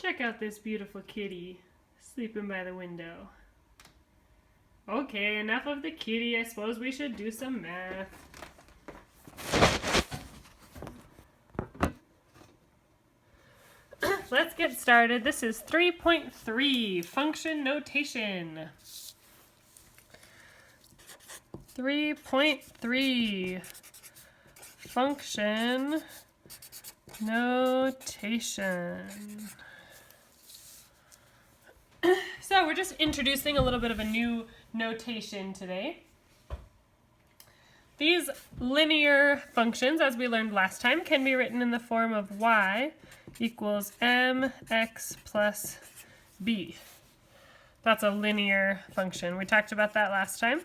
Check out this beautiful kitty sleeping by the window. Okay, enough of the kitty. I suppose we should do some math. Let's get started. This is 3.3, function notation. 3.3, function notation. So we're just introducing a little bit of a new notation today. These linear functions, as we learned last time, can be written in the form of y equals mx plus b. That's a linear function. We talked about that last time.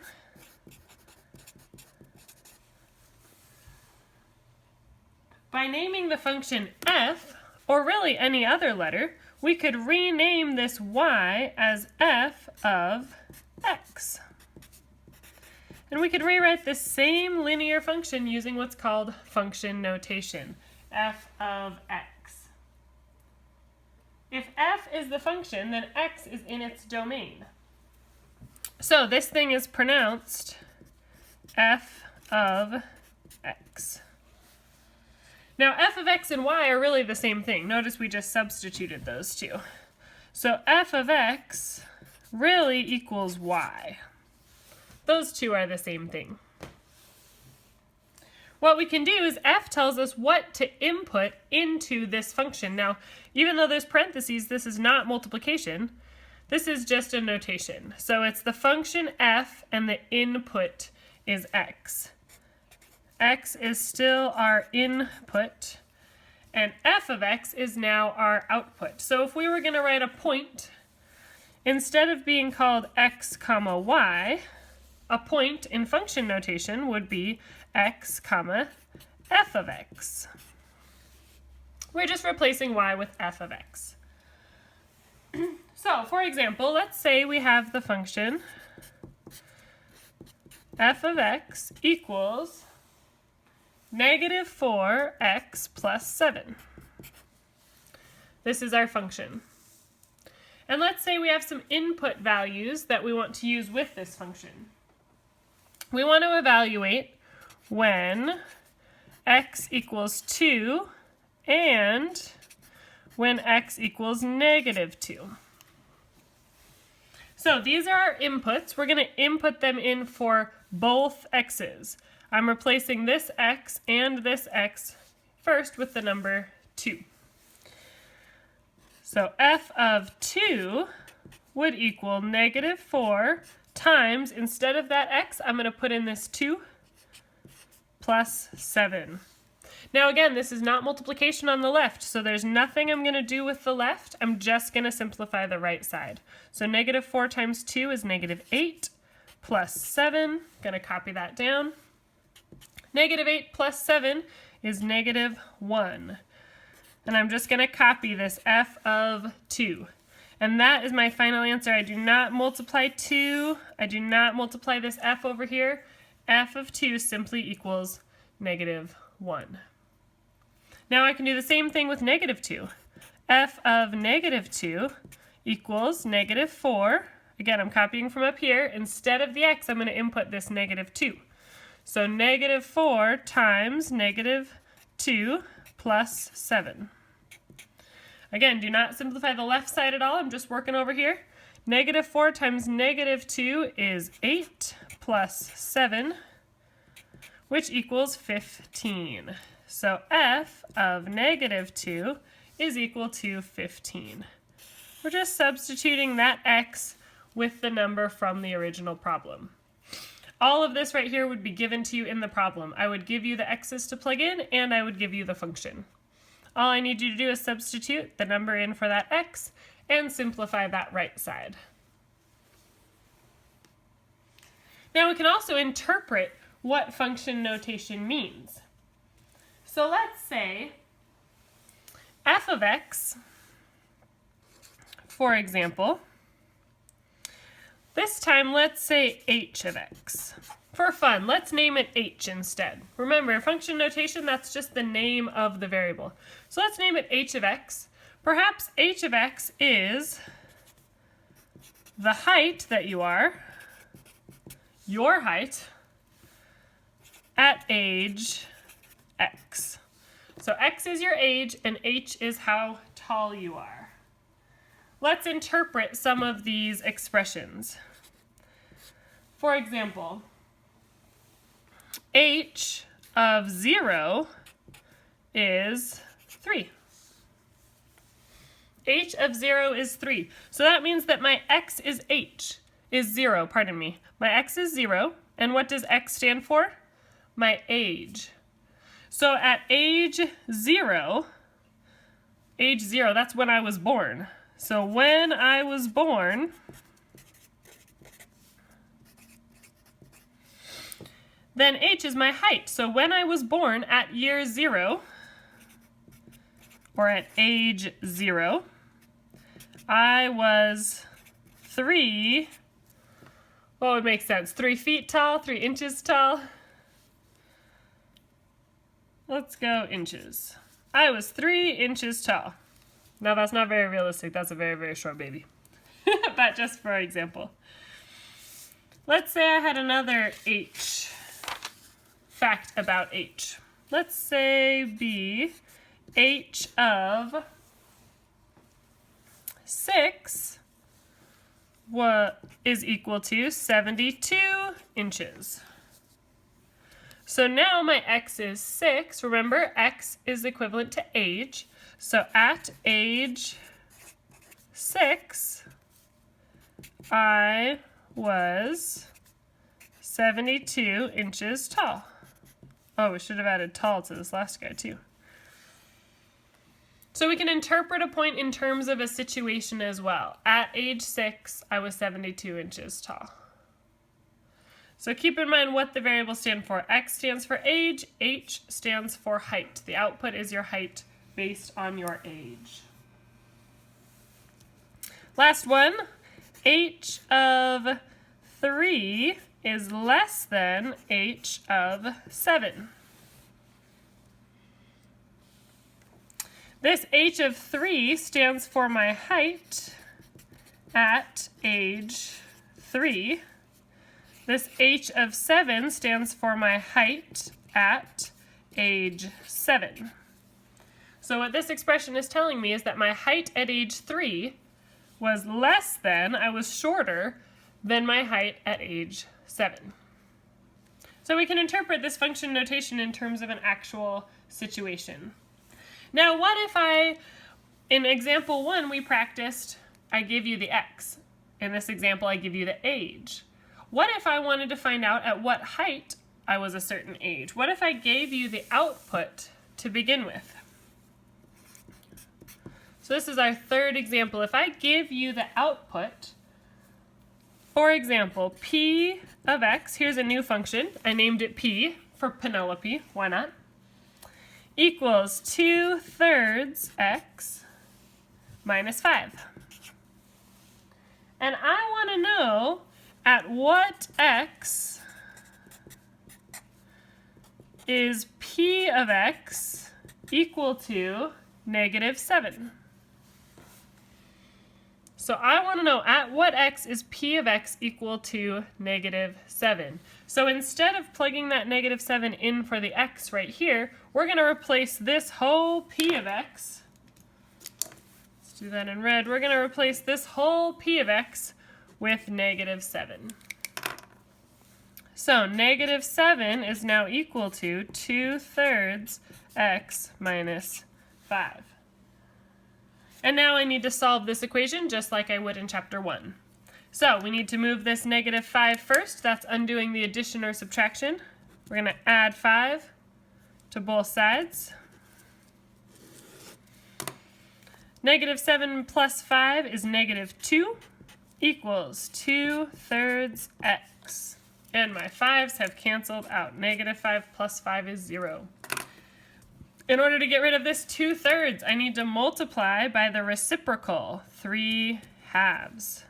By naming the function f, or really any other letter, we could rename this y as f of x. And we could rewrite this same linear function using what's called function notation, f of x. If f is the function, then x is in its domain. So this thing is pronounced f of x. Now f of x and y are really the same thing. Notice we just substituted those two. So f of x really equals y. Those two are the same thing. What we can do is f tells us what to input into this function. Now, even though there's parentheses, this is not multiplication. This is just a notation. So it's the function f and the input is x. X is still our input, and f of x is now our output. So if we were going to write a point, instead of being called x comma y, a point in function notation would be x comma f of x. We're just replacing y with f of x. So, for example, let's say we have the function f of x equals negative 4x plus 7. This is our function. And let's say we have some input values that we want to use with this function. We want to evaluate when x equals 2 and when x equals negative 2. So these are our inputs. We're going to input them in for both x's. I'm replacing this x and this x first with the number 2. So f of 2 would equal negative 4 times, instead of that x, I'm going to put in this 2 plus 7. Now again, this is not multiplication on the left, so there's nothing I'm going to do with the left. I'm just going to simplify the right side. So negative 4 times 2 is negative 8 plus 7. Going to copy that down. Negative 8 plus 7 is negative 1. And I'm just going to copy this f of 2. And that is my final answer. I do not multiply 2. I do not multiply this f over here. F of 2 simply equals negative 1. Now I can do the same thing with negative 2. F of negative 2 equals negative 4. Again, I'm copying from up here. Instead of the x, I'm going to input this negative 2. So negative 4 times negative 2 plus 7. Again, do not simplify the left side at all. I'm just working over here. Negative 4 times negative 2 is 8 plus 7, which equals 15. So f of negative 2 is equal to 15. We're just substituting that x with the number from the original problem. All of this right here would be given to you in the problem. I would give you the x's to plug in, and I would give you the function. All I need you to do is substitute the number in for that x and simplify that right side. Now we can also interpret what function notation means. So let's say f of x, for example, this time let's say h of x. For fun, let's name it h instead. Remember, function notation, that's just the name of the variable. So let's name it h of x. Perhaps h of x is the height that you are, your height, at age x. So x is your age and h is how tall you are. Let's interpret some of these expressions. For example, h of 0 is 3. H of 0 is 3. So that means that my x is 0, pardon me. My x is 0, and what does x stand for? My age. So at age 0, that's when I was born. So when I was born, then h is my height. So when I was born at year 0, or at age 0, I was 3, what would make sense? 3 feet tall, 3 inches tall? Let's go inches. I was 3 inches tall. Now that's not very realistic, that's a very, very short baby. But just for example. Let's say I had another h, fact about h. Let's say be h of 6 is equal to 72 inches. So now my x is 6. Remember, x is equivalent to age. So at age 6, I was 72 inches tall. Oh, we should have added tall to this last guy too. So we can interpret a point in terms of a situation as well. At age 6, I was 72 inches tall. So keep in mind what the variables stand for. X stands for age, h stands for height. The output is your height based on your age. Last one, h of 3 is less than h of 7. This h of 3 stands for my height at age 3. This h of 7 stands for my height at age 7. So what this expression is telling me is that my height at age 3 was less than, I was shorter than my height at age 7. So we can interpret this function notation in terms of an actual situation. Now what if in example 1 we practiced, I give you the x. In this example I give you the age. What if I wanted to find out at what height I was a certain age? What if I gave you the output to begin with? So this is our third example. If I give you the output, for example, p of x, here's a new function. I named it p for Penelope, why not? Equals 2/3 x minus 5. And I want to know at what x is p of x equal to -7. So I want to know at what x is p of x equal to -7. So instead of plugging that -7 in for the x right here, we're going to replace this whole p of x. Let's do that in red. We're going to replace this whole p of x with -7. So -7 is now equal to 2/3 x minus 5. And now I need to solve this equation just like I would in chapter 1. So we need to move this -5 first. That's undoing the addition or subtraction. We're going to add 5 to both sides. -7 plus 5 is -2 equals 2/3 x. And my 5's have canceled out. -5 plus 5 is 0. In order to get rid of this 2/3, I need to multiply by the reciprocal, 3/2.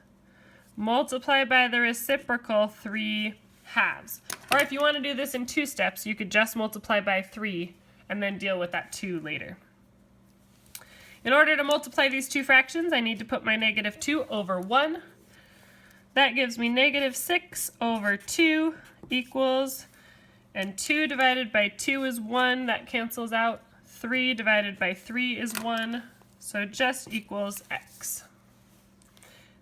Multiply by the reciprocal, 3/2. Or if you want to do this in 2 steps, you could just multiply by 3 and then deal with that 2 later. In order to multiply these two fractions, I need to put my negative 2 over 1. That gives me negative 6 over 2 equals, and 2 divided by 2 is 1, that cancels out. 3 divided by 3 is 1, so just equals x.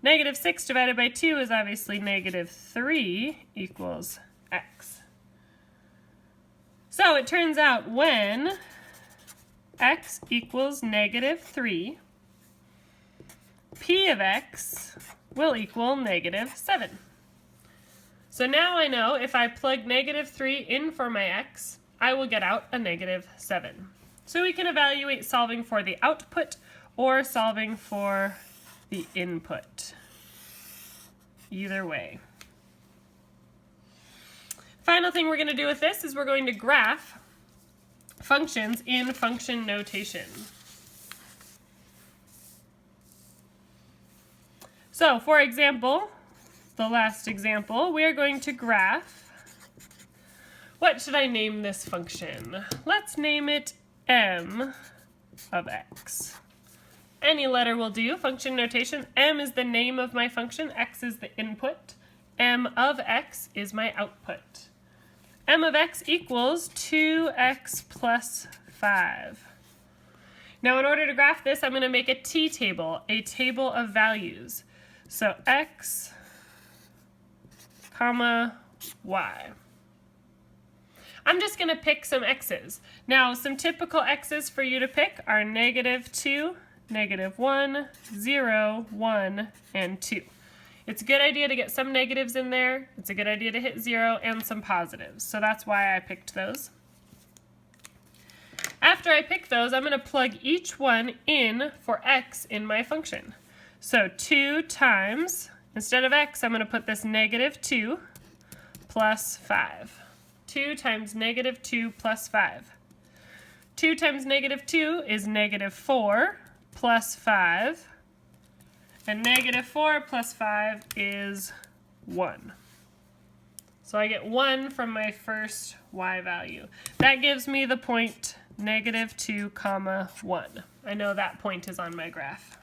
Negative 6 divided by 2 is obviously negative 3 equals x. So it turns out when x equals negative 3, p of x will equal negative 7. So now I know if I plug negative 3 in for my x, I will get out a negative 7. So we can evaluate solving for the output or solving for the input. Either way. Final thing we're going to do with this is we're going to graph functions in function notation. So, for example, the last example, we are going to graph, what should I name this function? Let's name it m of x. Any letter will do. Function notation, m is the name of my function, x is the input, m of x is my output. M of x equals 2x plus 5. Now in order to graph this, I'm going to make a t-table, a table of values. So x, comma, y. I'm just going to pick some x's. Now some typical x's for you to pick are negative 2, negative 1, 0, 1, and 2. It's a good idea to get some negatives in there. It's a good idea to hit 0 and some positives. So that's why I picked those. After I pick those, I'm going to plug each one in for x in my function. So 2 times, instead of x, I'm going to put this negative 2 plus 5. 2 times negative 2 plus 5. 2 times negative 2 is negative 4 plus 5. And negative 4 plus 5 is 1. So I get 1 from my first y value. That gives me the point negative 2 comma 1. I know that point is on my graph.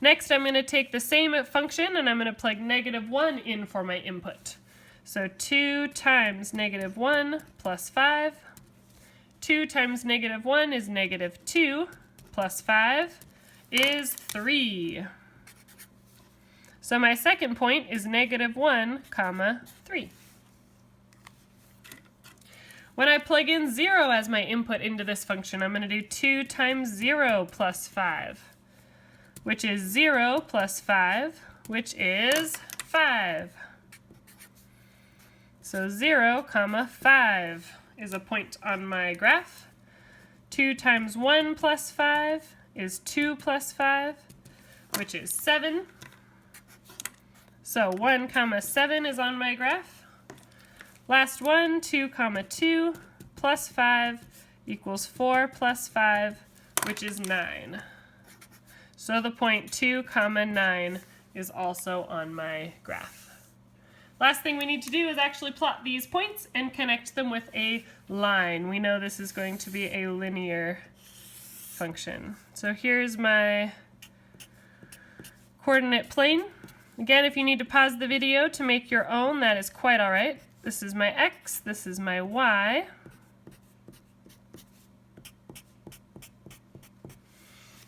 Next, I'm going to take the same function and I'm going to plug negative 1 in for my input. So 2 times negative 1 plus 5. 2 times negative 1 is negative 2 plus 5 is 3. So my second point is negative 1 comma 3. When I plug in 0 as my input into this function, I'm going to do 2 times 0 plus 5, which is 0 plus 5, which is 5. So 0 comma 5 is a point on my graph. 2 times 1 plus 5 is 2 plus 5, which is 7. So 1 comma 7 is on my graph. Last one, 2 comma 2 plus 5 equals 4 plus 5, which is 9. So the point 2 comma 9 is also on my graph. Last thing we need to do is actually plot these points and connect them with a line. We know this is going to be a linear function. So here's my coordinate plane. Again, if you need to pause the video to make your own, that is quite all right. This is my x, this is my y.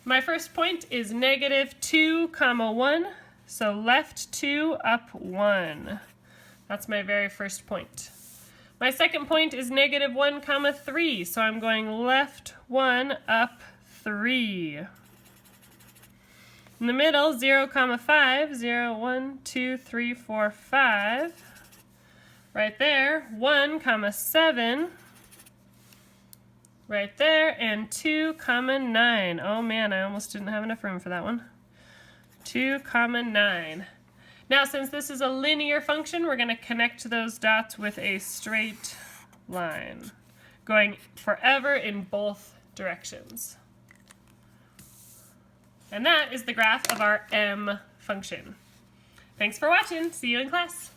My first point is negative 2 comma 1, so left 2, up 1. That's my very first point. My second point is negative 1 comma 3, so I'm going left 1, up 3. In the middle, 0 comma 5, 0, 1, 2, 3, 4, 5. Right there, 1 comma 7. Right there, and 2 comma 9. Oh man, I almost didn't have enough room for that one. 2 comma 9. Now since this is a linear function, we're going to connect those dots with a straight line, going forever in both directions. And that is the graph of our m function. Thanks for watching. See you in class.